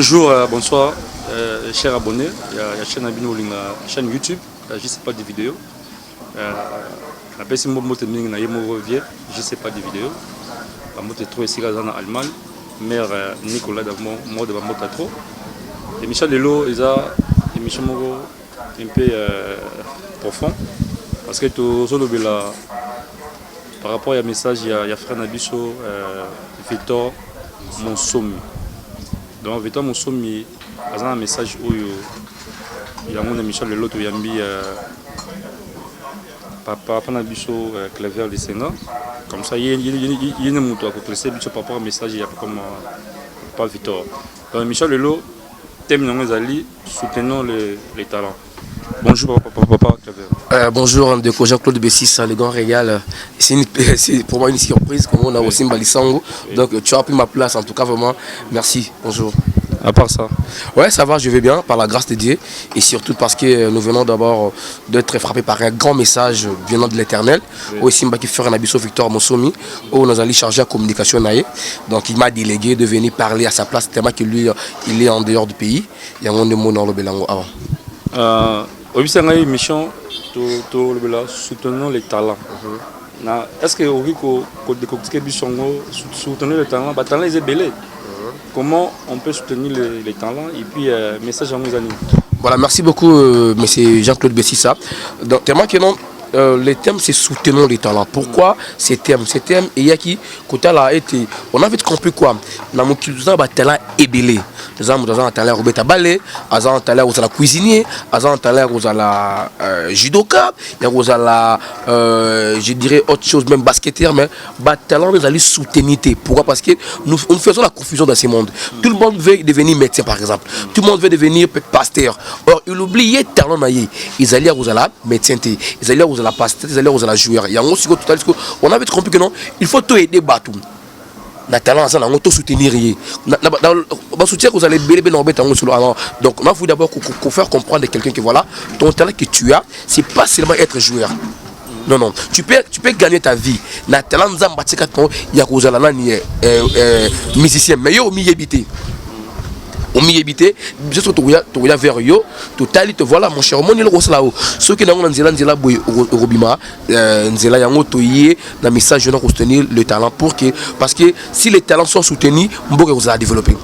Bonjour, bonsoir, chers abonnés. Il y a la chaîne Abino, la chaîne YouTube, je ne sais pas des vidéos. Je sais pas des vidéos. Je trop ici en Allemagne. Mère Nicolas moi de Bamota trop. Et Michel Lelo, ils ont une émission un peu profond. Parce que tout par rapport à un message, il y a frère Nabiso, Victor Monsomi. Donc Victor Monsomi a un message où il y a un Michel Lelo, il y a Papa Nabiso Claver du Sénat. Comme ça, il y a une moto à classer par rapport au message, il y a comme pas Victor. Donc Michel Lelo, thème Ali, soutenons les talents. Bonjour papa Claver. Bonjour de Jean-Claude Bessis, le grand régal. C'est pour moi une surprise, comme on a aussi Mbalisango. Donc tu as pris ma place, en tout cas vraiment, merci, bonjour. À part ça? Ouais, ça va, je vais bien, par la grâce de Dieu. Et surtout parce que nous venons d'abord d'être frappés par un grand message venant de l'Éternel. Aussi, qui fait un abisso Victor Monsomi, où nous allons charger la communication. Donc il m'a délégué de venir parler à sa place, tellement que lui, il est en dehors du pays. Il y a un mot dans le Bélango avant. Aujourd'hui, c'est une mission soutenons les talents. Est-ce que vous soutenir les talents? Les talents, ils sont belés. Comment on peut soutenir les talents et puis message à nos amis. Voilà, merci beaucoup, monsieur Jean-Claude Bessissa. Donc, tellement que non, le thème c'est soutenons les talents. Pourquoi ces thèmes? Ces thèmes, il y a qui, on a vite compris quoi? Dans mon culture, le talent est belé. Nous avons un talent Robert Balé, nous avons un talent aux cuisinier, nous avons un talent aux judoka, aux je dirais autre chose, même basketteur, mais le talent nous allons soutenir. Pourquoi? Parce que nous faisons la confusion dans ce monde. Tout le monde veut devenir médecin par exemple, tout le monde veut devenir pasteur. Or, il oublie le talent, ils allaient aux médecin, ils allaient aux pasteur, ils allaient aux joueurs. On avait compris que non, il faut tout aider Batou. Na talent ça on tout soutenir dans soutien que vous allez belé donc il faut d'abord faire comprendre à quelqu'un que voilà ton talent que tu as c'est pas seulement être joueur. Non, tu peux gagner ta vie. Na talent nzamba tika ton ya kozala nani musicien mais yo mi habité. Au milieu habité, je suis tout vers yo, tout ali te voilà mon cher, mon il rose là-haut. Ceux qui n'ont nzela boy robima, nzela yango toyé, na message je dois soutenir le talent parce que si les talents sont soutenus, mboka vous a développé.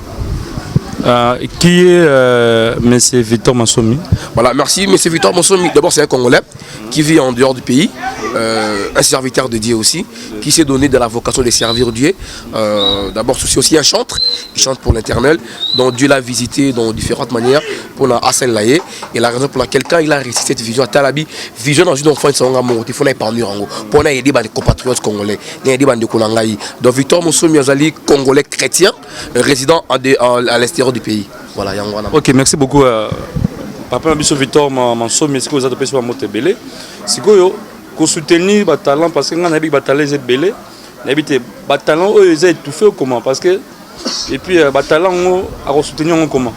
Qui est M. Victor Monsomi? Voilà, merci M. Victor Monsomi. D'abord, c'est un Congolais qui vit en dehors du pays, un serviteur de Dieu aussi, qui s'est donné de la vocation de servir Dieu. D'abord, c'est aussi un chantre, il chante pour l'Éternel, dont Dieu l'a visité dans différentes manières pour la Hassan Laye. Et la raison pour laquelle, quand il a réussi cette vision à Talabi, vision dans une enfant, il faut épargner pour aider les compatriotes congolais, aider les Konangaï. Donc, Victor Monsomi Azali, Congolais chrétien, résident à l'extérieur du pays. Voilà, ok, merci beaucoup. Papa Nabiso Victor Monsomi, est-ce que vous avez appelé sur la moto belé? C'est quoi soutenir les talents parce que nous avons des talents belé, nous avons des talents ils ont étouffé comment parce que et puis les talents à soutenir comment?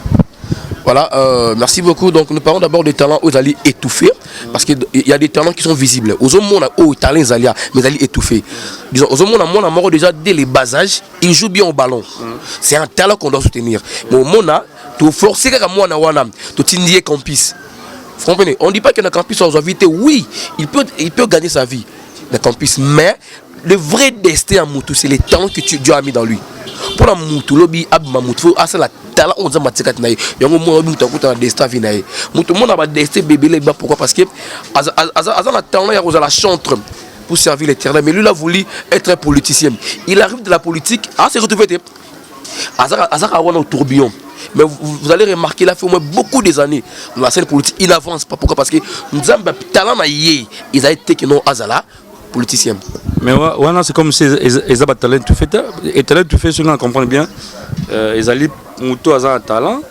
Voilà, merci beaucoup. Donc nous parlons d'abord des talents aux alliés étouffés parce qu'il y a des talents qui sont visibles. Aux hommes, on a aux talents alliés, mais alliés étouffés. Disons, aux hommes, on a mort déjà dès les bas âges, ils jouent bien au ballon. C'est un talent qu'on doit soutenir. Mais au monde, tu forces à moi, tu t'indies campus. Vous comprenez? On ne dit pas que le campus soit invité. Oui, il peut gagner sa vie, le campus, mais le vrai destin à Moutou, c'est les talents que Dieu a mis dans lui. Pour la Moutou, lobby, Abma Moutou, c'est la talent on a matika tnaï yango mo muta kuta destin vinaï mutu mona ba destin bébé ba pourquoi parce que azan a talent ya la chantre pour servir l'Éternel mais lui il a voulu être un politicien il arrive de la politique à se retrouver azan a au tourbillon mais vous allez remarquer il a fait au moins beaucoup des années dans la scène politique il avance pas pourquoi parce que nous avons talent na yé ils a été que non azala politicien. Mais voilà, c'est comme si ils ont talent tout fait. Et talent tout fait, si on comprend bien, ils allaient monter à un talent,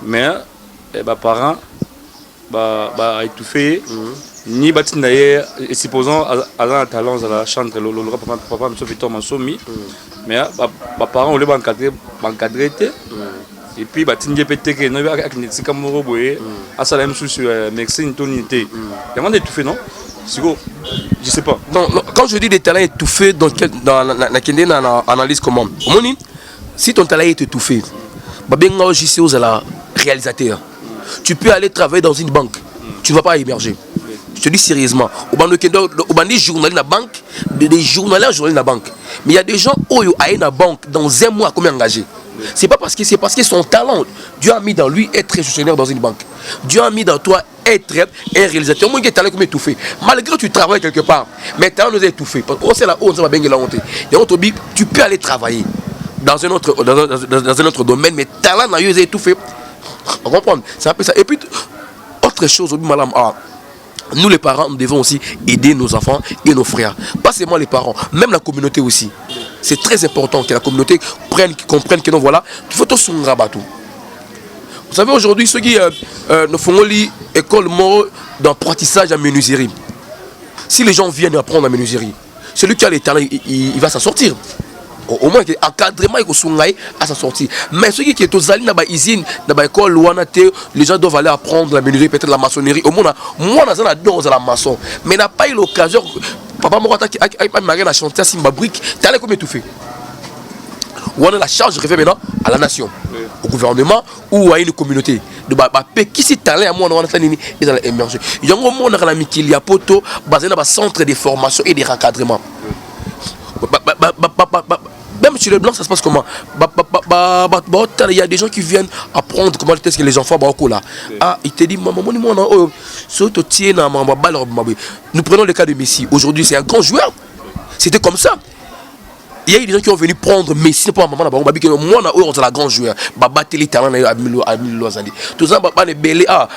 mais les parents ont étouffé. Ni bâti d'ailleurs, supposons à un talent, à la chante, le papa, M. Victor Monsomi, mais les parents ont encadré. Et puis, bâti n'y a pas été que nous avons été comme nous à ça la même chose sur médecine, tonité. Il y a étouffé, non? Je sais pas. Non, quand je dis des talents étouffés, dans l'analyse comment? Si ton talent est étouffé, babenga JC aux la réalisateur. Tu peux aller travailler dans une banque, tu ne vas pas émerger. Je te dis sérieusement, au bandi journalier na banque, des journaliers dans la banque. Mais il y a des gens qui ont dans la banque dans un mois combien engagé. C'est parce que son talent, Dieu a mis dans lui être gestionnaire dans une banque. Dieu a mis dans toi être un réalisateur. Moi, talent comme étouffé. Malgré que tu travailles quelque part, mais talent nous est étouffé. Parce que c'est là où on va bien la honte. Tu peux aller travailler dans un autre domaine, mais talent n'a eu étouffé. On comprend. C'est un peu ça. Et puis autre chose, nous les parents, nous devons aussi aider nos enfants et nos frères. Pas seulement les parents, même la communauté aussi. C'est très important que la communauté comprenne que non, voilà, il faut tout son rabat. Vous savez, aujourd'hui, ceux qui nous font l'école d'apprentissage à menuiserie. Si les gens viennent apprendre à menuiserie, celui qui a les talents, il va s'en sortir. Au moins, encadrement est à s'en sortir. Mais ceux qui sont aux alliés dans l'usine, dans l'école, les gens doivent aller apprendre la menuiserie, peut-être la maçonnerie. Au moins, moi, on a dans la maçon. Mais n'a pas eu l'occasion. Papa m'a dit à chanter à ma brique. Tu as comme étouffé. On a la charge revient maintenant à la nation, au gouvernement ou à une communauté. Qui s'est talent à moi, on a émergé. Il y a un moment où on a poto basé dans un centre de formation et de encadrement. Même chez les blancs, ça se passe comment? Il y a des gens qui viennent apprendre comment est-ce que les enfants là. Ah, il te dit, maman, nous prenons le cas de Messi. Aujourd'hui, c'est un grand joueur. C'était comme ça. Il y a eu des gens qui ont venu prendre Messi pour maman, moi, on est un grand joueur. Baba télé talent à 1000 ans. Tout ça, baba ne belé ah,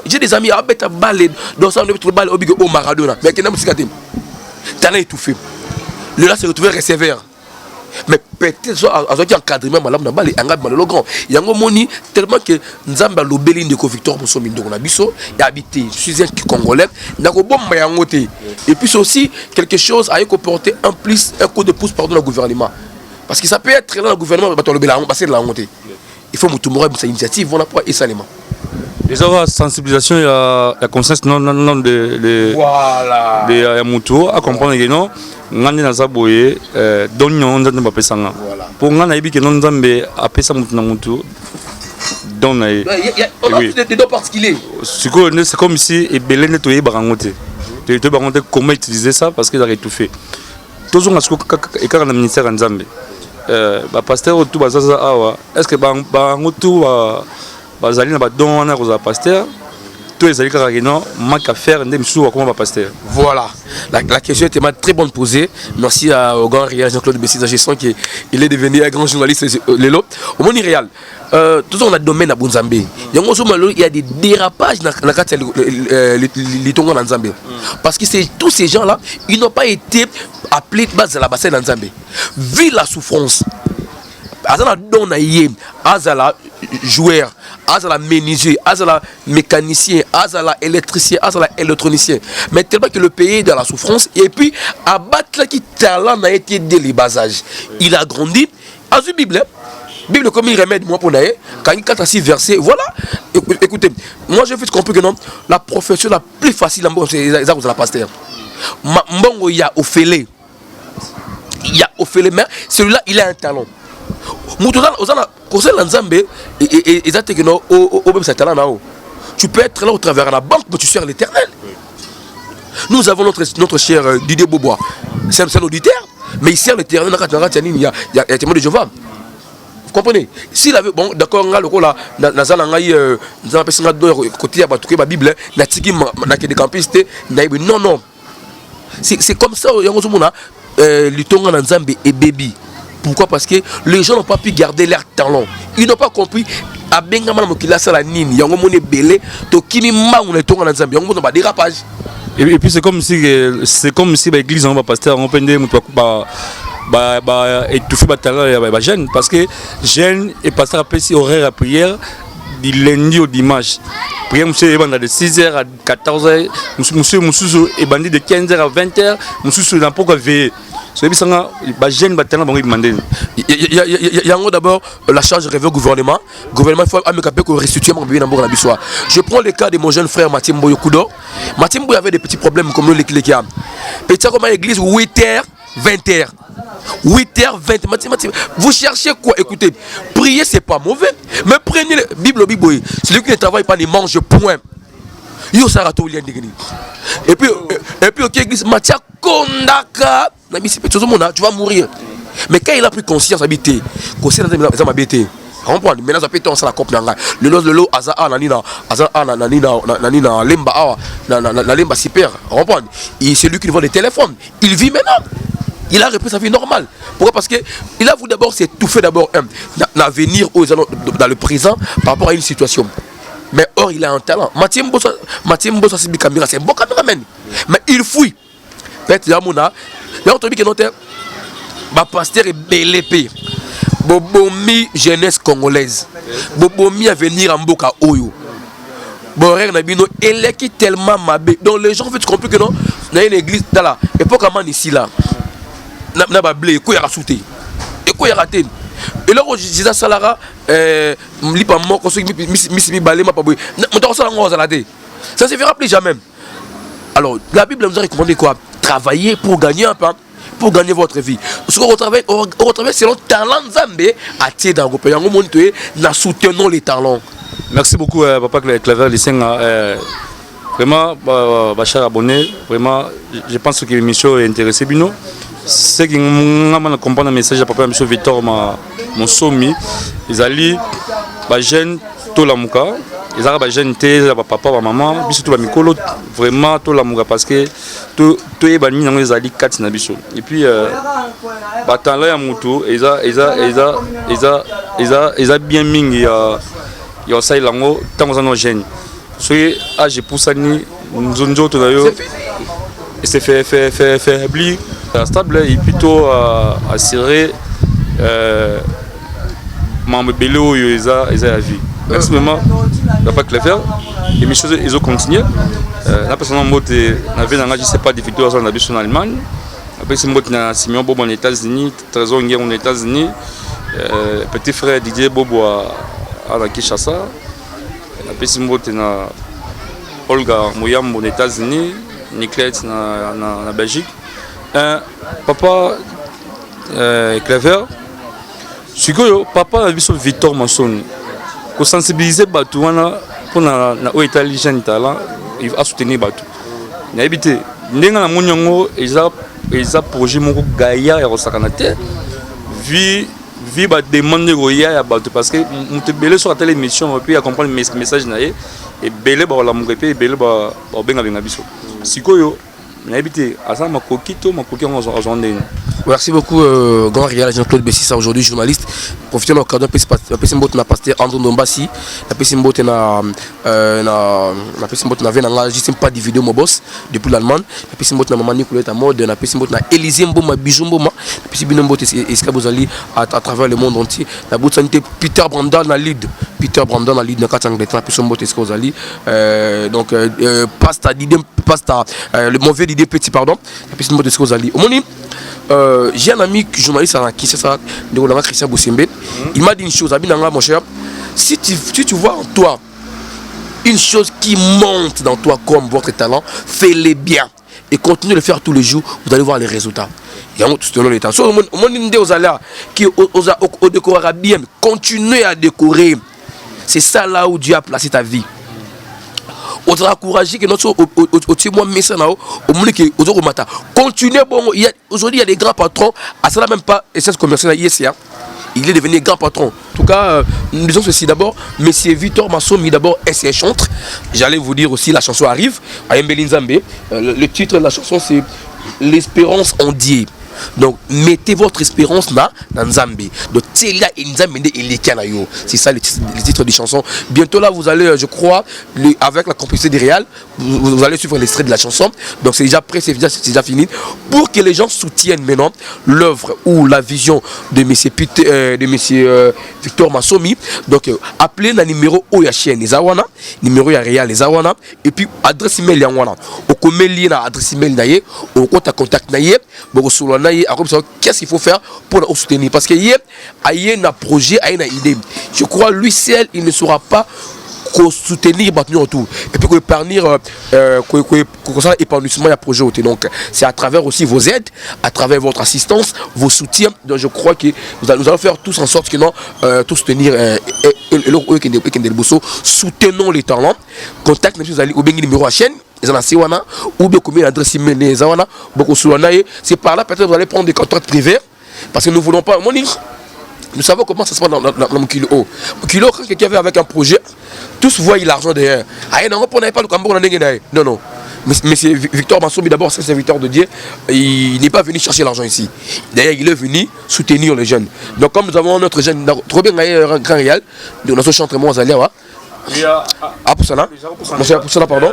j'ai des amis à bête à balle dans ça, on balle au Maradona. Mais qui n'a pas de talent étouffé. Le là s'est retrouvé receveur. Mais peut-être à ce qui encadrement madame n'a pas les engagement le grand. Il y a un moment tellement que Nzamba l'obéline de Victor pour son mindo on a biso et habité. Je suis un Congolais. N'a pas bon mayangoté. Et puis c'est aussi quelque chose à porter un plus un coup de pouce pardon le gouvernement. Parce que ça peut être là le gouvernement va le bélan passer de la honte. Il faut mutumura cette initiative on a pas et salement. Déjà la sensibilisation et la conscience non de voilà de mutu à comprendre que non ngandi na zaboye donyo nzambe bapesanga pour ngana yebi que non nzambe apesa mutu na mutu don na ye on a plus de dons particuliers c'est comme si et belé nettoyer barangote te barangote comment utiliser ça parce que ça étouffé tous on a ce que et quand le ministère nzambe ba pasteur tout bazaza awa est-ce que barangotu bazali na ba don na rosa pasteur. Voilà, la question était très bonne posée. Merci au grand réal Jean-Claude Bessisa. Je sens qu'il est devenu un grand journaliste. Au monde réel, tout ça on a domaine à Bunzambe. Il y a des dérapages dans la carte les Tongo dans Nzambe. Parce que tous ces gens-là, ils n'ont pas été appelés base à la bassin dans Nzambe. Vu la souffrance, Azala donaye, Azala joueur, Azala menuisier, Azala mécanicien, Azala électricien, Azala électronicien. Mais tellement que le pays est dans la souffrance et puis abattre qui talent n'a été dès les bas âges. Il a grandi. À la Bible, Bible comme il remède moi pour naïe, quand il a 6 versets, voilà. Écoutez, moi je fais comprendre que non, la profession la plus facile c'est la pasteur. Mbongo il y a Ophélie. Il y a Ophélie, mais celui-là il a un talent. Tu peux être là au travers de la banque, mais tu sers l'Éternel. Nous avons notre cher Didier Bobois. C'est un auditeur, mais il sert l'Éternel. Il y a un témoin de Jéhovah. Vous comprenez? S'il avait, bon, d'accord, là, non. C'est comme ça, Lutonga Nzambe et Baby. Pourquoi? Parce que les gens n'ont pas pu garder leur talent. Ils n'ont pas compris. Et puis c'est comme si l'église en va pasteur on peut dire étouffer le talent jeune parce que jeune et pasteur appelle si horaire à prière du lundi au dimanche. Prière monsieur est de 6h à 14h, monsieur est bandit de 15h à 20h, monsieur n'a pas veillé. Il y a d'abord la charge revient au gouvernement. Le gouvernement faut restituer mon bébé dans la bissoire. Je prends le cas de mon jeune frère Mathieu Mboyo Kudo. Mathieu Mboyo avait des petits problèmes comme nous les Petit comme à l'église 8h, 20h. 8h20, vous cherchez quoi? Écoutez, prier c'est pas mauvais, mais prenez la Bible, celui qui ne travaille pas ne mange point. Yo sarato lien de et puis ok église Matia Kondaka tu vas mourir. Mais quand il a pris conscience habité, conscience dans ma bêté. Comprendre maintenant ça peut être la coupe nanga le lot azaa nanina lemba na lemba super comprendre et c'est lui qui vend des téléphones, il vit maintenant, il a repris sa vie normale. Pourquoi? Parce que il a voulu d'abord s'étouffer d'abord l'avenir dans le présent par rapport à une situation. Mais or il a un talent. Mathieu Mbossa c'est un bon caméraman. Mais il fouille. Peut-être Yamuna, il y a un truc qui est noté. Ma pasteur est bel épée. Bobomi jeunesse congolaise. Bobomi à venir en Boka Oyo. Boré Nabino, elle est tellement mabé. Donc les gens veulent comprendre que non, il y a une église là. Et pas comment ici là. N'a pas blé, quoi il a sauté. Et quoi il a raté. Et là, je disais ça là, ça se fera plus jamais. Alors, la Bible nous a recommandé quoi? Travailler pour gagner un pain, pour gagner votre vie. Parce qu'on retravaille selon talent Zambé, à tirer dans le pays. Nous soutenons les talents. Merci beaucoup, Papa Claver Lissenga. Vraiment, cher abonné, vraiment, je pense que l'émission est intéressée. C'est que je comprends le message de Papa M. Victor Monsomi. Ils allaient jeunes tout la mouka, ils allaient jeunes papa maman, surtout la mikolo vraiment tout la mouka parce que tout est banni dans les alliés 4 nabiso. Et puis batan là ya mutu ils a bien mingi ya ça il lango tant que nos jeunes. Soyez âge poussani nzonjo to dayo. Et c'est fait faiblir. Stable est plutôt assuré membre Bélo ils a la vie. Merci vraiment Papa Claver. Et mes choses ils ont continué. La personne en mode n'avait n'engagé je sais pas des victoires en Allemagne. Après c'est mode na Simon Bobo aux États-Unis, Trésor Nguyen aux États-Unis, petit frère Didier Bobo à la Kinshasa. Après c'est mode na Olga Moyam aux États-Unis, Nicolas na Belgique. Papa Claver, ce que papa a vu sur Victor Mansoni, pour sensibiliser Batouana pour na Italie jeune talent, il va soutenir Batou. N'habité, n'enga na monyango, ils a projet mon Gaïa et Rosakanate, vie va demander Goya à Batou parce que on te belé sur la télévision, puis à comprendre le message naé et belé ba la mouké et belé ba benga benga biso. Sikoyo merci beaucoup, grand réal Jean-Claude Bessissa, aujourd'hui journaliste. Profitez de l'occasion, na pasteur Andrew Ndombasi, na pas de vidéo mon boss depuis l'Allemagne, na maman Nicolette à mode, na Élisée Mboma Bijumboma, à travers le monde entier. La santé Peter Brandon na lead na Katanglet, donc pasta le mauvais idée petit pardon, j'ai un ami journaliste à Kinshasa, Christian Boussembe. Il m'a dit une chose, mon cher, si tu vois en toi une chose qui monte dans toi comme votre talent, fais-le bien et continuez de le faire tous les jours, vous allez voir les résultats. Il y a un autre les temps. Qui décorera bien, continuez à décorer. C'est ça là où Dieu a placé ta vie. On sera encouragé que notre au témoin message au monde qui au matin. Continuez bon, aujourd'hui il y a des grands patrons, à cela même pas essence commerciale ISA. Il est devenu grand patron. En tout cas, nous disons ceci d'abord. Monsieur Victor Massomi d'abord est chantre. J'allais vous dire aussi la chanson arrive à Mbeli Nzambe. Le titre de la chanson c'est L'espérance en Dieu. Donc mettez votre espérance dans Nzambe. Donc c'est ça le titre des chansons. Bientôt là vous allez, je crois, avec la complicité des réals, vous allez suivre l'extrait de la chanson. Donc c'est déjà prêt, c'est déjà fini. Pour que les gens soutiennent maintenant l'œuvre ou la vision de monsieur Victor Massomi. Donc appelez le numéro Oyachien les Awana, numéro réal les Awana, et puis adresse email les Awana. Au commun na adresse email naie, au contact naie, qu'est-ce qu'il faut faire pour le soutenir? Parce qu'il y a un projet, il y a une idée. Je crois lui seul, il ne saura pas soutenir autour et puis épargner épanouissement du projet. Donc c'est à travers aussi vos aides, à travers votre assistance, vos soutiens. Donc je crois que nous allons faire tous en sorte que nous tous soutenir soutenons les talents. Contact nous allez au numéro à chaîne. Ou bien combien d'adresses email c'est par là peut-être vous allez prendre des contacts privés parce que nous ne voulons pas. Nous savons comment ça se passe dans le kilo. Kilo, quand quelqu'un vient avec un projet, tous voient l'argent derrière. Non. Mais c'est Victor Mansoumi, d'abord, c'est un serviteur de Dieu. Il n'est pas venu chercher l'argent ici. D'ailleurs, il est venu soutenir les jeunes. Donc, comme nous avons notre jeune, trop bien, un grand réel, nous avons chanté moi, Zalia. Ah, pour ça là. Pour ça là, pardon.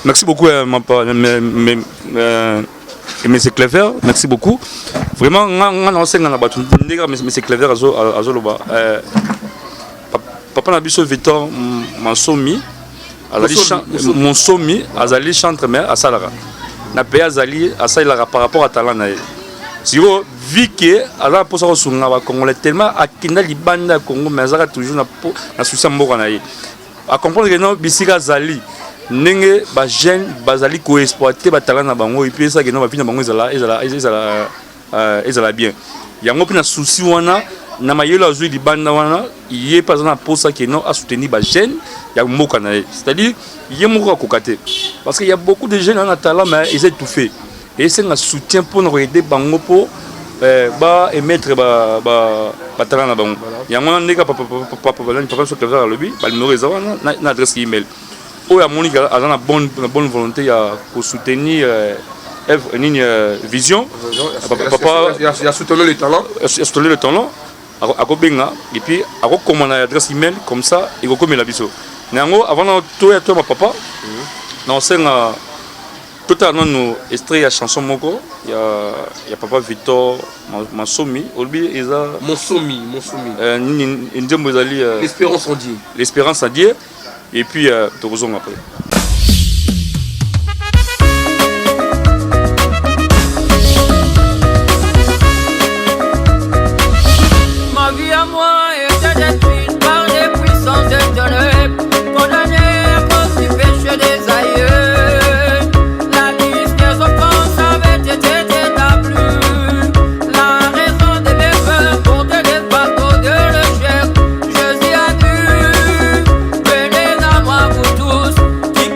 Merci beaucoup, mais c'est Clever, merci beaucoup. Vraiment, on c'est Clever papa n'a pas Victor Mansoumi, mon somi, Azali chantre mais à Salara. Na payé Azali à Salara par rapport à talent. Si vous vu que Azala pour ça au Congolais tellement à Kinda Libanda Congo mais Azala toujours na souci moko na ye. À comprendre que non Bisika Azali nenge ba jeune bazali ko exploiter ba talent na bango et puis ça que non ba fina bango ezala bien. Yango pina souci wana na mayelo azui libanda wana yé pas na posa que non à soutenir ba jeune ya moko na ye. C'est-à-dire yé moko a kokate parce qu'il y a beaucoup de jeunes en talent mais ils ont tout fait. Et c'est un soutien pour nous aider bango pour émettre ba talent na bango. Yango neka papa sur le lobby, ba numéro ezana na adresse email. Il y a une bonne volonté pour soutenir une vision. Il y a soutenu le talent. Soutenir le talent. Et puis, comme on a l'adresse email, comme ça, il y a comme la biseau. Avant de tout être ma papa, nous avons tout à l'heure nous extrait la chanson Moko. Il y a papa Victor Mansoumi. Mansoumi. L'espérance en Dieu. L'espérance en Dieu. Et puis, tu rejoins après. Ma vie à moi était détruite par des puissances éternelles, condamnée à cause du péché des aïeux. La liste des offenses avait été établie. La raison de mes peurs portait des bateaux de l'échec. Jésus a dit, venez à moi vous tous qui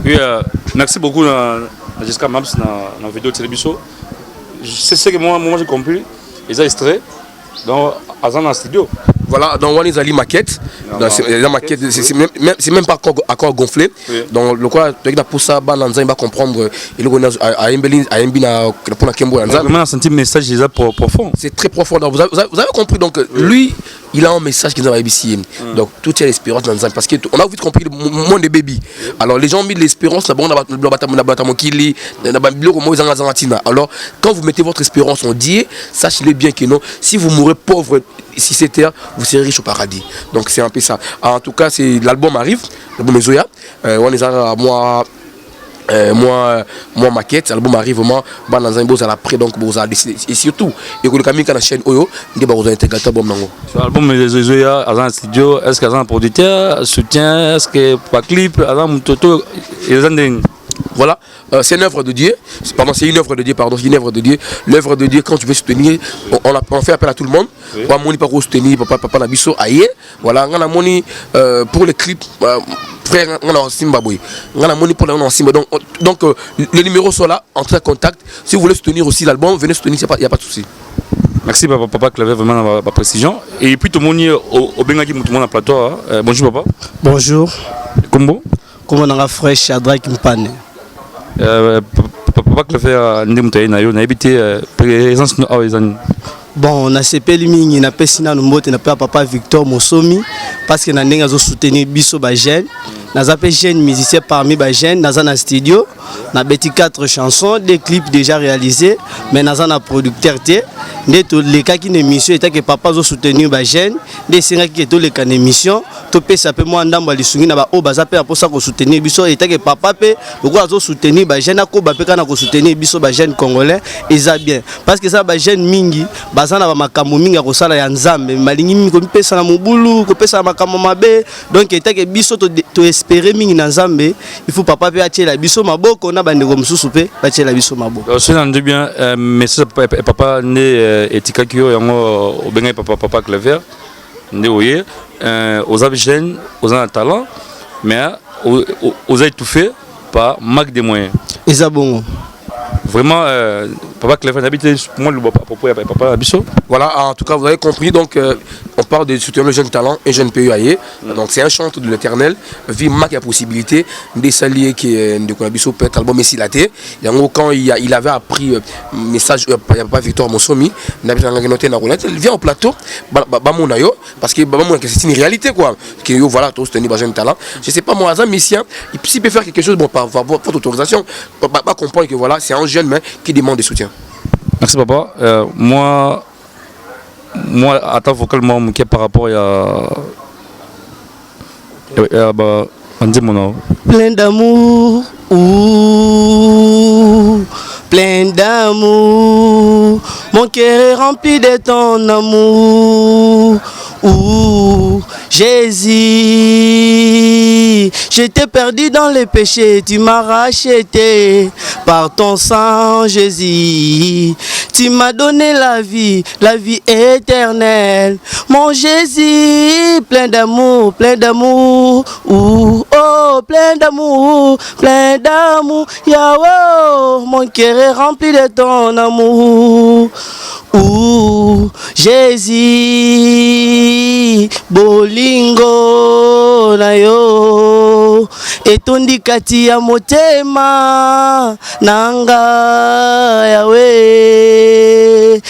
Oui, merci beaucoup à Jessica Mabs dans la vidéo de télévision. C'est ce que moi j'ai compris. Ils ont extrait dans le studio. Voilà, dans One Isali maquette. La maquette, c'est même pas encore gonflé. Oui. Donc le quoi, pour ça, Bananza va comprendre. Et le à Mbina pour la Kembo. Vraiment, un senti message déjà profond. C'est très profond. Donc, vous avez compris. Donc lui, il a un message qui nous a ici. Donc tout est l'espérance dans parce que on a vite compris le monde des bébés. Alors les gens ont mis de l'espérance là-bas, alors quand vous mettez votre espérance en Dieu, sachez-le bien que non, si vous mourrez pauvre ici c'est terre, vous serez riche au paradis. Donc c'est un peu ça. En tout cas, c'est l'album arrive, l'album Zoya. On est à moi maquette, l'album arrive vraiment dans un beau à l'après donc vous avez décidé et surtout et que le camion qui la chaîne Oyo, il va vous intégrer album nango. L'album Zoya à un studio, est-ce qu'il y a un producteur, soutien, est-ce que pas clip, à un toto et les voilà, c'est une œuvre de Dieu. Pardon, c'est une œuvre de Dieu. Pardon, c'est une œuvre de Dieu. L'œuvre de Dieu, quand tu veux soutenir, on fait appel à tout le monde. On a pas soutenir papa Nabiso aïe. Voilà, on a moni pour les clips. Frère, on a Zimbabwe. On a moni pour les Zimbabwe. Donc le numéro sont là, entrez en contact. Si vous voulez soutenir aussi l'album, venez soutenir, il n'y a pas de souci. Merci papa Claver, vraiment ma précision. Et puis tout le monde au Bengaki, tout le monde à plateau. Bonjour papa. Bonjour. Combo. Comment on a frère Shadrach Mpane. Papa Claver, on a habité présence. Bon, on a CP Mingi, on a Pessina Numbote, on a papa Victor Mosomi, parce qu'on a soutenu Bisso Bajen. Nous avons jeune musicien parmi les jeunes, nous avons un studio, nous avons 4 chansons, des clips déjà réalisés, mais nous avons un producteur. Les cas qui sont émission, que papa a soutenu les jeunes, des séries qui sont les cas d'émission, topé ça peut moi ndamba lisungi na ba o bazape pour ça ko soutenir biso et que papa peut beaucoup soutenir les jeunes ko ba pe kana ko soutenir biso ba jeunes congolais et ça bien parce que ça ba jeunes mingi bazana ba makambo mingi ko sala ya nzambe malingi mingi ko pesa na mobulu ko pesa makambo mabe donc et que biso to espérer mingi na nzambe il faut papa peut acheter la biso maboko na bande ko msusu pe acheter la biso maboko c'est un bien mais papa né etika kio yango obenga papa Claver né oye aux jeunes, aux un talent, mais aux étouffés par manque de moyens. Et ça bon. Vraiment, papa Clévin habite moi le papa Abisso. Voilà, en tout cas, vous avez compris. Donc, on parle de soutenir le jeune talent et jeune PEAE. Donc, c'est un chant de l'éternel. Vie marque la possibilité de s'allier qui est de Abisso peut être album Messilaté. Et quand il avait appris message, papa Victor Monsomi, il vient au plateau, parce que c'est une réalité quoi. Que voilà, tous tenir jeune talent. Je sais pas moi, Messien, s'il peut faire quelque chose, bon, par votre autorisation, pas comprendre que voilà, c'est un jeune mais qui demande des soutiens. Merci papa. Moi, attends vocalement qui par rapport on dit mon nom. Plein d'amour, plein d'amour. Mon cœur est rempli de ton amour. Jésus, j'étais perdu dans les péchés, tu m'as racheté par ton sang, Jésus. Tu m'as donné la vie éternelle. Mon Jésus, plein d'amour, oh, plein d'amour, Yahweh, mon cœur est rempli de ton amour. Jésus, bolingo na yo etondi kati ya motema nanga yawe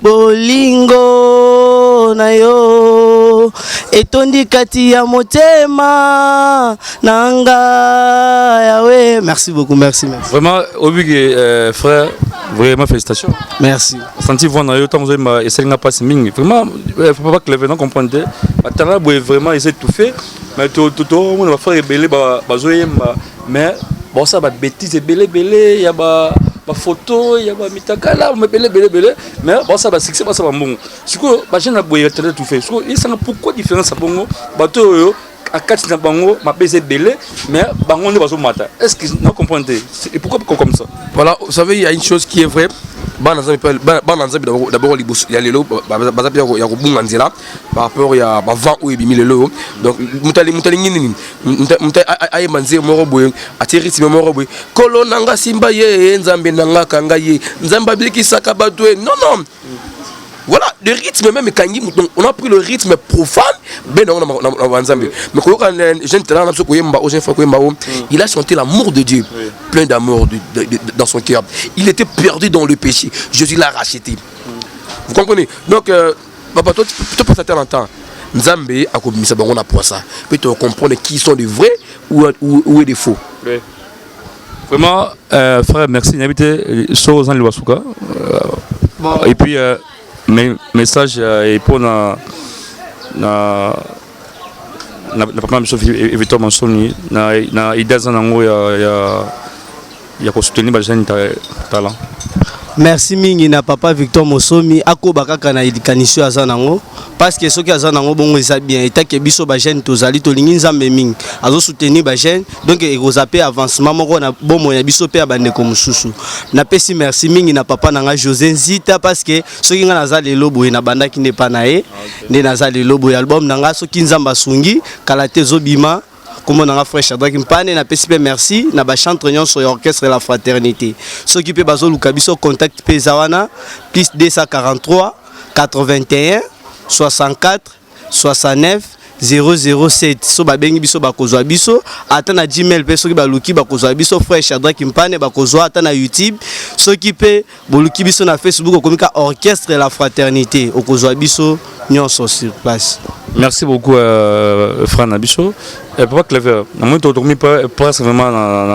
bolingo na yo etondi kati ya motema nanga yawe. Merci beaucoup, merci. Vraiment Obig frère, vraiment félicitations. Merci. Senti voir dans le temps vous avez essayé n'a pas siming. Vraiment faut pas que les venants comprendre. Attends vraiment essayer de tout faire mais tout on va faire rebeller mais bon ça va bêtise belé il y a ma photo il y a ma mitakala me belé mais bon ça va succès ça va bon. Si quoi ba jeune boye tout fait. Il sait pourquoi différence à bongo bateau à 4 na bango ma baisé belé mais bango ne va pas matin. Est-ce que vous comprenez et pourquoi comme ça? Voilà, vous savez il y a une chose qui est vraie. bana nzambe d'abord il y a lelo baza pia ya kobunga nzela par rapport ya bavant ou ebimi lelo donc mutali nini mutai ay manze moko boye atiri rythme moko boye kolo nanga simba ye nzambe nanga kanga ye nzamba bikisaka batwe non voilà le rythme même kangi donc on a pris le rythme profane ben on a nzambe mais quand jeune talent so koyemba au jeune fois koyemba il a chanté l'amour de Dieu plein d'amour dans son cœur il était perdu dans le péché Jésus l'a racheté vous comprenez donc papa toi tu passes à tel temps nzambe a commis ça donc on a pour ça peut te comprendre qui sont les vrais ou des faux oui. Vraiment frère merci n'habiter sur Zan Liwasuka et puis message et pour na papa biso Victor Monsoni na idée zanango ya ko soutenir ba jeune talent. Merci mingi na papa Victor Mosomi akoba kaka na idikanisio azanango parce que soki azanango bongo eza bien etake biso ba jeune tozali tolingi nzambe mingi azo soutenir ba jeune donc ekozapé avancement moko na bomo ya biso pe abandeko mususu na pesi merci mingi na papa nanga José Nzita parce que soki nga nazali lobo na bandaki ne pa na ye ne nazali lobo ya album nanga soki nzamba sungi kala te zobima comme on a frère Shadrack Mpane na PCP merci na ba chantre nyonso ya orchestre la fraternité ceux qui peut bazo lukabiso contact pezawana plus 243 81 64 69 007 so babengi biso bakozwa biso ata na Gmail pe soki baluki bakozwa biso frère Shadrack Mpane bakozwa ata na YouTube soki pe boluki biso na Facebook okomika orchestre la fraternité okozwa biso nyonso sur place. Merci beaucoup frère Nabiso papa Clever na moi dormi presque vraiment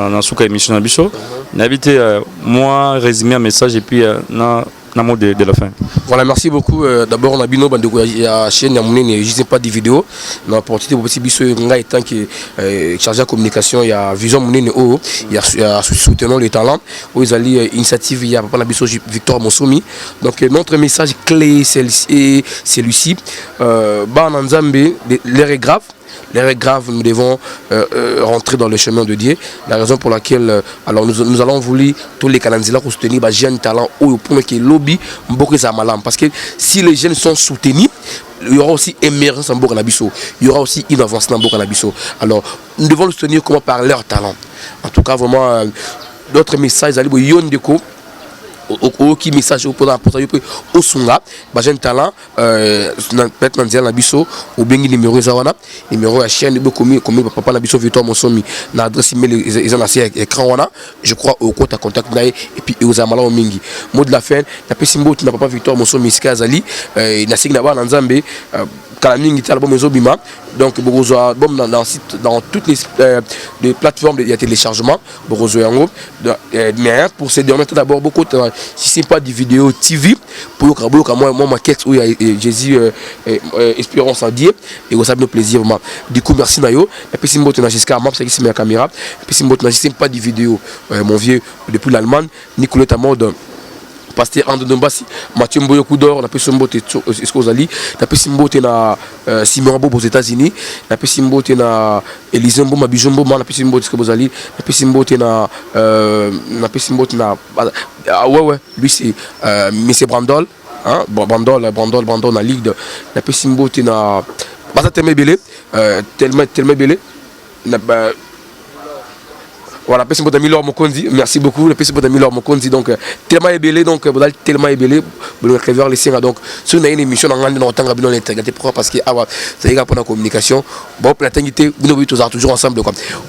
na souka émission Nabiso n'habité moi résumer un message et puis na mot de la fin. Voilà, merci beaucoup. D'abord, on a bino bandeko ya chaîne ya munene, je sais pas des vidéos. On a apporté petit biso nga étant que chargé de communication, il y a vision munene o, il y a soutenant les talents. Où ils allaient initiative il y a papa biso Victor Mosomi. Donc notre message clé c'est celui-ci. Ba Nzambe, l'heure est grave. L'heure est grave, nous devons rentrer dans le chemin de Dieu. La raison pour laquelle alors nous allons vouloir tous les Kalanzila pour soutenir les jeunes talents ou pour que lobby parce que si les jeunes sont soutenus, il y aura aussi émergence en Bokanabiso. Il y aura aussi une avance en Bokanabiso. Alors nous devons le soutenir comment par leur talent. En tout cas, vraiment, d'autres messages, qui message au sunga ba jeune talent peut-être nanzia na biso au bengi numéro zawana numéro ya chaîne comme papa na biso Victor Mosomi na adresse email ils ont assez écran wana je crois au compte contact nae et puis aux amala mingi mot de la fin na pesimbo na papa Victor Mosomi skazali na signa ba nzambe kala mingi album ezobima donc bokozwa album dans toutes les plateformes de téléchargement bokozwa yango mais pour ces derniers d'abord beaucoup si c'est pas des vidéos TV pour que moi maquette où Jésus espérance en Dieu et vous savez nos plaisirs vraiment du coup merci nayo et puis simbo na jusqu'à map c'est qui c'est ma caméra et puis simbo na c'est pas des vidéos mon vieux depuis l'Allemagne Nicolas Tamode Pasteur André Dombasi, Mathieu Mboyo Koudor, on a pu Simbote Escozali, on a pu Simbote na Simon Bobo aux États-Unis, on a pu Simbote na Elisombo Mabijombo, on a pu Simbote Escozali, on a pu Simbote na ouais lui c'est Monsieur Brandol, hein Brandol na Ligue, on a pu Simbote na Baza tellement belé, tellement belé, voilà, merci beaucoup. Donc, tellement ébélé, donc, tellement ébélé, vous vers les signes. Donc, si on a une émission, on a l'intégrité. Pourquoi? Parce que, c'est pour la communication. Bon, pour l'intégrité, vous nous tous toujours ensemble.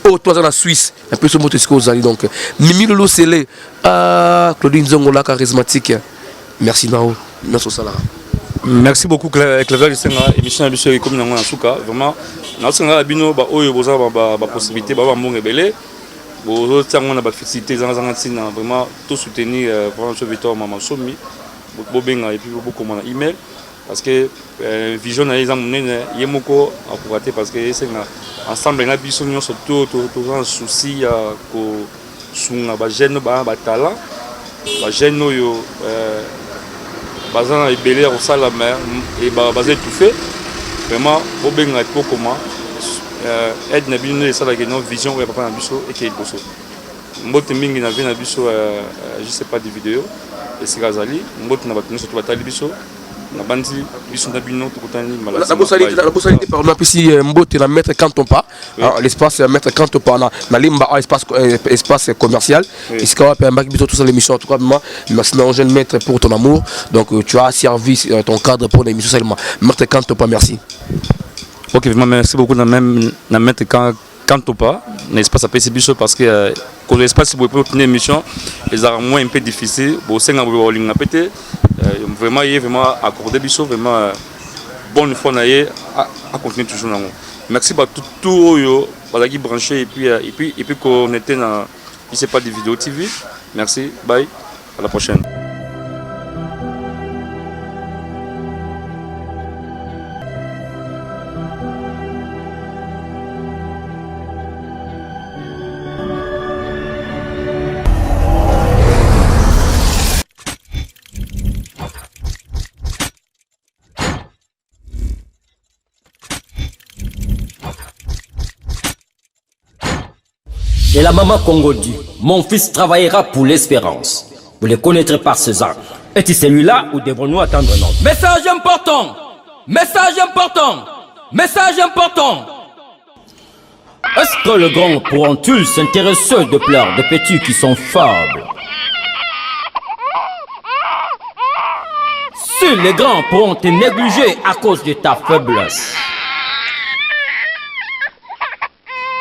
Oh, toi, en Suisse, un peu ce mot, donc, Mimi Lolo Sélé, Claudine Zongola, charismatique. Merci, Nao. Merci, Salah. Merci beaucoup, Clever. Émission de comme dans Souka. Vraiment, nous avons une possibilité de ébélé. Bon, on a félicité vraiment tout soutenir François Victor Mosomi, et puis beaucoup mon email parce que vision a yemoko apporté parce que c'est ensemble na biso surtout un souci ko sunga ba jeune ba talent ba jeune yo bazana ebelé au sala mer et bazé tout fait vraiment bobenga pour comment aide na bino et ça la vision et papa na biso et qui est bosso mbote mingi na vie na biso je sais pas des vidéos et c'est gazali mbote na batuni surtout batali biso na bandi biso na bino tukutani malasi la bossalité par exemple ici mbote na mettre quand on pas l'espace mettre quand on pas na limba espace commercial ici quand on peut biso tout ça l'émission en tout cas merci na jeune maître pour ton amour donc tu as servi ton cadre pour l'émission seulement mettre quand on pas merci. OK, vraiment merci beaucoup na même na mettre quand on pas l'espace après c'est biso parce que quand l'espace pour une émission les arts moins un peu difficile bon c'est un peu ligne pété vraiment il est vraiment accordé biso vraiment bonne fois à continuer toujours là. Merci pour tout yo voilà qui branché et puis qu'on était dans il c'est pas des vidéos TV. Merci, bye, à la prochaine. Et la maman Congo dit, mon fils travaillera pour l'espérance. Vous le connaîtrez par ces armes. Est-il celui-là ou devons-nous attendre un autre? Message important! Message important! Message important! Est-ce que les grands pourront-ils s'intéresser de pleurs de petits qui sont faibles? Si les grands pourront te négliger à cause de ta faiblesse.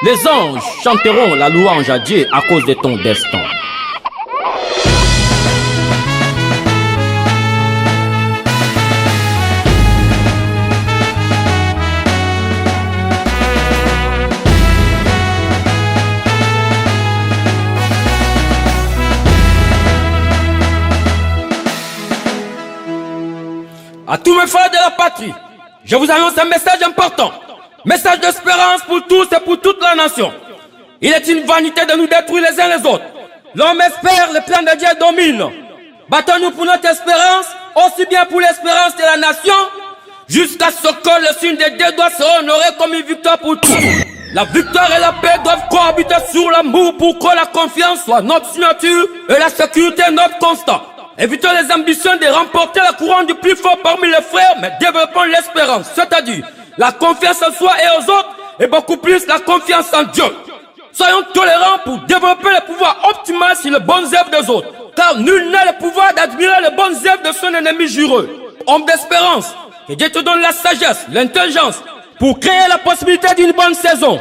Les anges chanteront la louange à Dieu à cause de ton destin. À tous mes frères de la patrie, je vous annonce un message important. Message d'espérance pour tous et pour toute la nation. Il est une vanité de nous détruire les uns les autres. L'homme espère, le plan de Dieu domine. Battons-nous pour notre espérance, aussi bien pour l'espérance de la nation, jusqu'à ce que le signe des deux doigts soit honoré comme une victoire pour tous. La victoire et la paix doivent cohabiter sur l'amour pour que la confiance soit notre signature et la sécurité notre constat. Évitons les ambitions de remporter la couronne du plus fort parmi les frères, mais développons l'espérance, c'est-à-dire la confiance en soi et aux autres, et beaucoup plus la confiance en Dieu. Soyons tolérants pour développer le pouvoir optimal sur les bonnes œuvres des autres, car nul n'a le pouvoir d'admirer les bonnes œuvres de son ennemi jureux. Homme d'espérance, que Dieu te donne la sagesse, l'intelligence, pour créer la possibilité d'une bonne saison.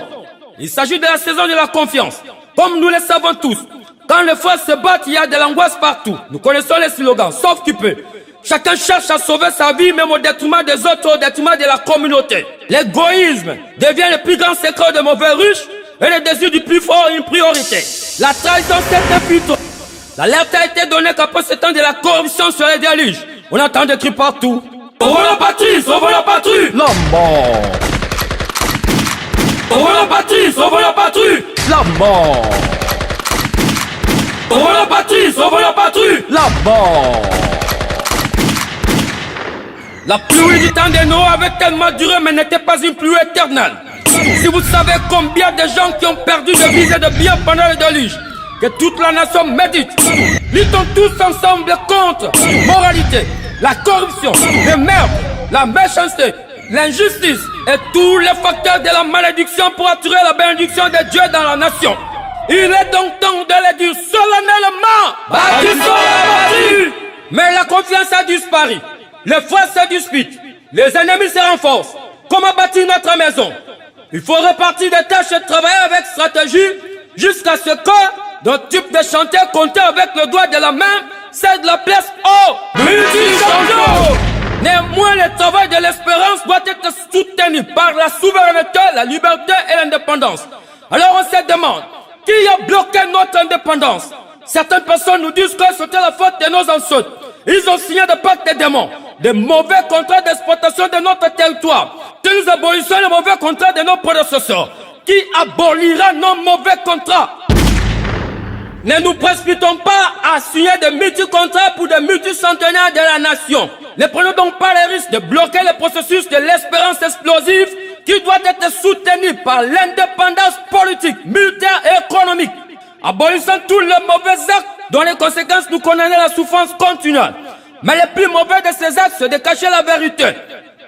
Il s'agit de la saison de la confiance, comme nous le savons tous. Quand les frères se battent, il y a de l'angoisse partout. Nous connaissons les slogans, sauf qui peut. Chacun cherche à sauver sa vie, même au détriment des autres, au détriment de la communauté. L'égoïsme devient le plus grand secret de mauvais riches et le désir du plus fort une priorité. La trahison c'est un putain. L'alerte a été donnée qu'après ce temps de la corruption sur les déluges. On entend des cris partout. Sauvons la patrie, sauvons la patrie. La mort. Sauvons la patrie, sauvons la patrie. La mort. Sauvons la patrie, sauvons la patrie. La mort. La pluie du temps de Noé avait tellement duré mais n'était pas une pluie éternelle. Si vous savez combien de gens qui ont perdu de vie et de biens pendant le déluge, que toute la nation médite, luttons tous ensemble contre l'immoralité, la corruption, le meurtre, la méchanceté, l'injustice et tous les facteurs de la malédiction pour attirer la bénédiction de Dieu dans la nation. Il est donc temps de le dire solennellement, bâtissons la patrie. Mais la confiance a disparu. Les frères se disputent, les ennemis se renforcent. Comment bâtir notre maison? Il faut répartir des tâches et travailler avec stratégie jusqu'à ce que notre type de chantier compté avec le doigt de la main cède la place au multi-champion. Néanmoins, le travail de l'espérance doit être soutenu par la souveraineté, la liberté et l'indépendance. Alors on se demande, qui a bloqué notre indépendance? Certaines personnes nous disent que c'était la faute de nos ancêtres. Ils ont signé des pactes de démons, de mauvais contrats d'exploitation de notre territoire. Si nous abolissons les mauvais contrats de nos prédécesseurs, qui abolira nos mauvais contrats? Ne nous précipitons pas à signer des multi-contrats pour des multicentenaires de la nation. Ne prenons donc pas le risque de bloquer le processus de l'espérance explosive qui doit être soutenu par l'indépendance politique, militaire et économique. abolissant tous les mauvais actes dont les conséquences nous condamnent à la souffrance continuelle. Mais le plus mauvais de ces actes, c'est de cacher la vérité.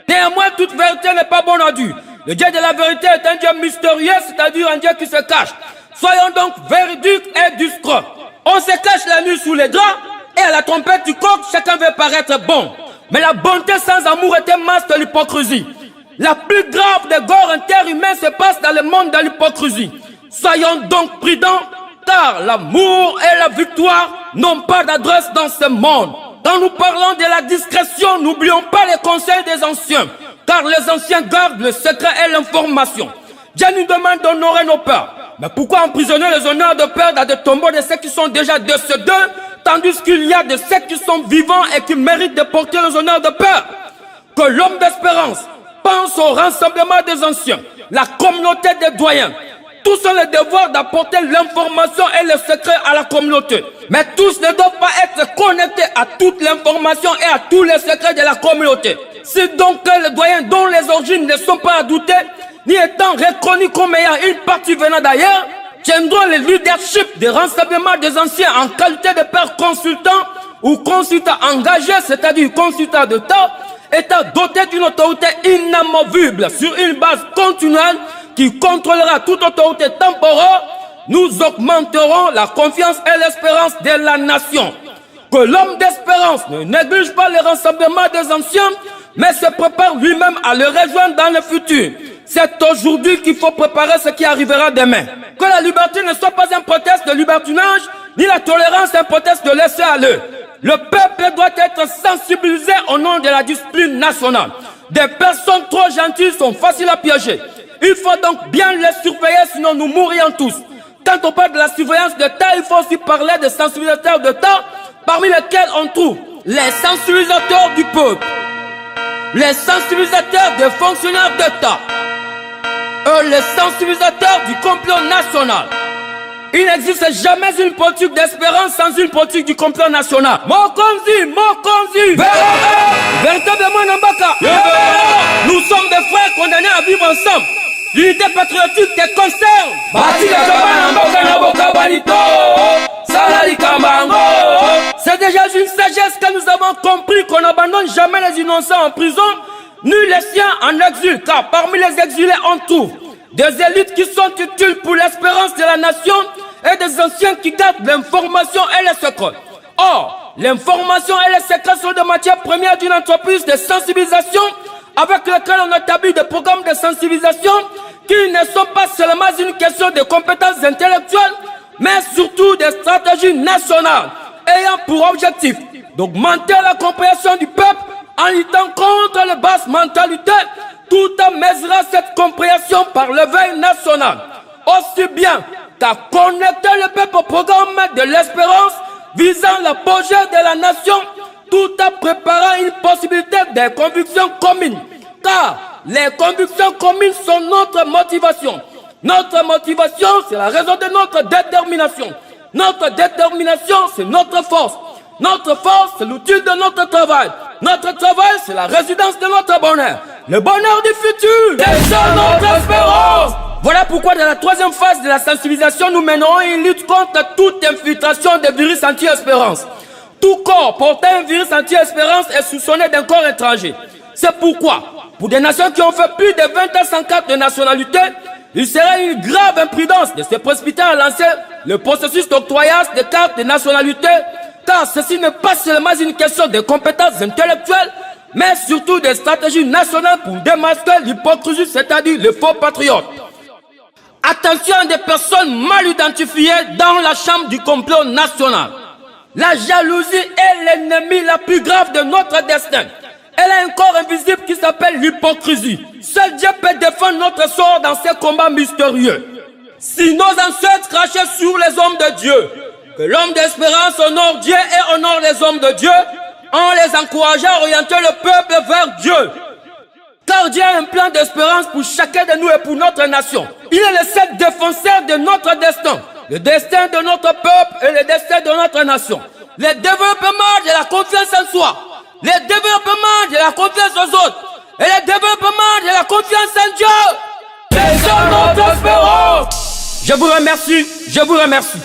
Néanmoins, toute vérité n'est pas bonne à dire. Le Dieu de la vérité est un Dieu mystérieux, c'est-à-dire un Dieu qui se cache. Soyons donc véridiques et discrets. On se cache la nuit sous les draps, et à la trompette du coq, chacun veut paraître bon. Mais la bonté sans amour est un masque de l'hypocrisie. La plus grave des gores interhumains se passe dans le monde de l'hypocrisie. Soyons donc prudents, car l'amour et la victoire n'ont pas d'adresse dans ce monde. Quand nous parlons de la discrétion, n'oublions pas les conseils des anciens, car les anciens gardent le secret et l'information. Dieu nous demande d'honorer nos pères. Mais pourquoi emprisonner les honneurs de père dans des tombeaux de ceux qui sont déjà décédés, tandis qu'il y a de ceux qui sont vivants et qui méritent de porter les honneurs de père? Que l'homme d'espérance pense au rassemblement des anciens, la communauté des doyens. Tous ont le devoir d'apporter l'information et le secret à la communauté. Mais tous ne doivent pas être connectés à toute l'information et à tous les secrets de la communauté. Si donc les doyens dont les origines ne sont pas à douter, ni étant reconnus comme ayant une partie venant d'ailleurs, tiendront le leadership des rassemblements des anciens en qualité de père consultant ou consultant engagé, c'est-à-dire consultant d'État, étant doté d'une autorité inamovible sur une base continuelle qui contrôlera toute autorité temporaire. Nous augmenterons la confiance et l'espérance de la nation. Que l'homme d'espérance ne néglige pas le rassemblement des anciens, mais se prépare lui-même à le rejoindre dans le futur. C'est aujourd'hui qu'il faut préparer ce qui arrivera demain. Que la liberté ne soit pas un prétexte de libertinage, ni la tolérance un prétexte de laisser aller. Le peuple doit être sensibilisé au nom de la discipline nationale. Des personnes trop gentilles sont faciles à piéger. Il faut donc bien les surveiller, sinon nous mourrions tous. Quand on parle de la surveillance d'État, il faut aussi parler des sensibilisateurs d'État, parmi lesquels on trouve les sensibilisateurs du peuple, les sensibilisateurs des fonctionnaires d'État, les sensibilisateurs du complot national. Il n'existe jamais une politique d'espérance sans une politique du complot national. Mokonzi, véritablement Nambaka. Nous sommes des frères condamnés à vivre ensemble. L'unité patriotique te concerne. C'est déjà une sagesse que nous avons compris qu'on n'abandonne jamais les innocents en prison, ni les siens en exil, car parmi les exilés on trouve des élites qui sont utiles pour l'espérance de la nation et des anciens qui gardent l'information et les secrets. Or, l'information et les secrets sont des matières premières d'une entreprise de sensibilisation avec laquelle on établit des programmes de sensibilisation qui ne sont pas seulement une question de compétences intellectuelles, mais surtout des stratégies nationales ayant pour objectif d'augmenter la compréhension du peuple en luttant contre les basses mentalités, tout en mesurant cette compréhension par l'éveil national. Aussi bien qu'à connecter le peuple au programme de l'espérance visant l'apogée de la nation, tout en préparant une possibilité de convictions communes. Car les convictions communes sont notre motivation. Notre motivation, c'est la raison de notre détermination. Notre détermination, c'est notre force. Notre force, c'est l'outil de notre travail. Notre travail, c'est la résidence de notre bonheur. Le bonheur du futur, c'est ça notre espérance. Voilà pourquoi dans la troisième phase de la sensibilisation, nous mènerons une lutte contre toute infiltration des virus anti-espérance. Tout corps portant un virus anti-espérance est soupçonné d'un corps étranger. C'est pourquoi, pour des nations qui ont fait plus de 20 ans sans carte de nationalité, il serait une grave imprudence de se précipiter à lancer le processus d'octroyage des cartes de nationalité, car ceci n'est pas seulement une question de compétences intellectuelles, mais surtout des stratégies nationales pour démasquer l'hypocrisie, c'est-à-dire les faux patriotes. Attention à des personnes mal identifiées dans la chambre du complot national. La jalousie est l'ennemi la plus grave de notre destin. Elle a un corps invisible qui s'appelle l'hypocrisie. Seul Dieu peut défendre notre sort dans ces combats mystérieux. Si nos ancêtres crachaient sur les hommes de Dieu, que l'homme d'espérance honore Dieu et honore les hommes de Dieu, en les encourageant à orienter le peuple vers Dieu. Car Dieu a un plan d'espérance pour chacun de nous et pour notre nation. Il est le seul défenseur de notre destin, le destin de notre peuple et le destin de notre nation. Le développement de la confiance en soi, le développement de la confiance aux autres et le développement de la confiance en Dieu. C'est ça notre espérance. Je vous remercie, je vous remercie.